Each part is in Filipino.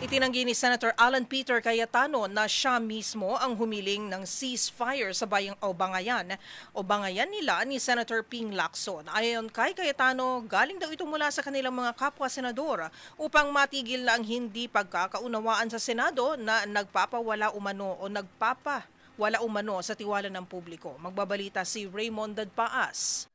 Itinanggi ni Senator Alan Peter Cayetano na siya mismo ang humiling ng ceasefire sa bayang Bangayan o Bangayan nila ni Senator Ping Lacson. Ayon kay Cayetano, galing daw ito mula sa kanilang mga kapwa-senador upang matigil na ang hindi pagkakaunawaan sa Senado na nagpapawala umano sa tiwala ng publiko. Magbabalita si Raymond Dadpaas.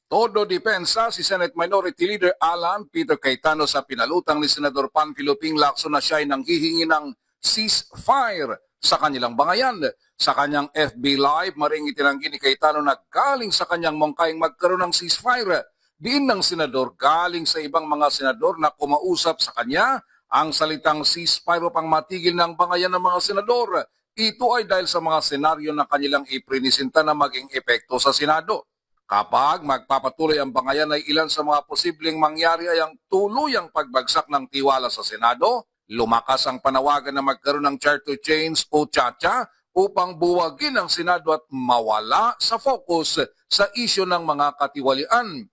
Todo depensa si Senate Minority Leader Alan Peter Cayetano sa pinalutang ni Senador Panfilo Ping Lacson na siya ay nanghihingi ng ceasefire sa kanilang bangayan. Sa kanyang FB Live, maring itinanggi ni Cayetano na galing sa kanyang mongkayang magkaroon ng ceasefire. Diin ng senador galing sa ibang mga senador na kumausap sa kanya ang salitang ceasefire upang matigil ng bangayan ng mga senador. Ito ay dahil sa mga senaryo na kanilang iprinisinta na maging epekto sa Senado. Kapag magpapatuloy ang bangayan ay ilan sa mga posibleng mangyari ay ang tuluyang pagbagsak ng tiwala sa Senado, lumakas ang panawagan na magkaroon ng charter change o chacha upang buwagin ang Senado at mawala sa focus sa isyu ng mga katiwalian.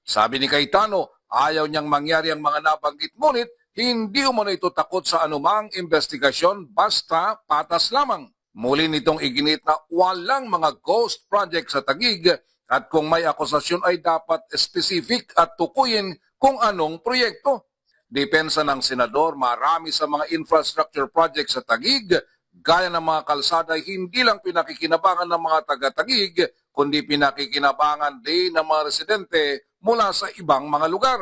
Sabi ni Cayetano, ayaw niyang mangyari ang mga nabanggit ngunit hindi umano ito takot sa anumang investigasyon basta patas lamang. Muli nitong iginit na walang mga ghost project sa Taguig at kung may akusasyon ay dapat specific at tukuyin kung anong proyekto. Depensa ng senador, marami sa mga infrastructure projects sa Taguig, gaya ng mga kalsada ay hindi lang pinakikinabangan ng mga taga-Taguig, kundi pinakikinabangan din ng mga residente mula sa ibang mga lugar.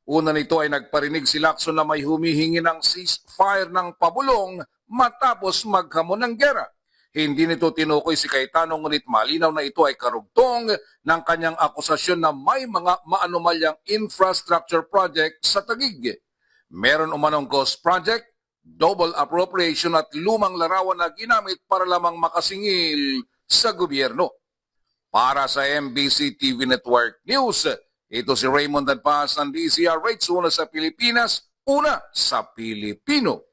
Una nito ay nagparinig si Lacson na may humihingi ng ceasefire ng pabulong matapos maghamon ng gera. Hindi nito tinukoy si Cayetano ngunit malinaw na ito ay karugtong ng kanyang akusasyon na may mga maanumalyang infrastructure project sa Taguig. Meron umanong ghost project, double appropriation at lumang larawan na ginamit para lamang makasingil sa gobyerno. Para sa MBC TV Network News, ito si Raymond Dadpaas ng DZRH, una sa Pilipinas, una sa Pilipino.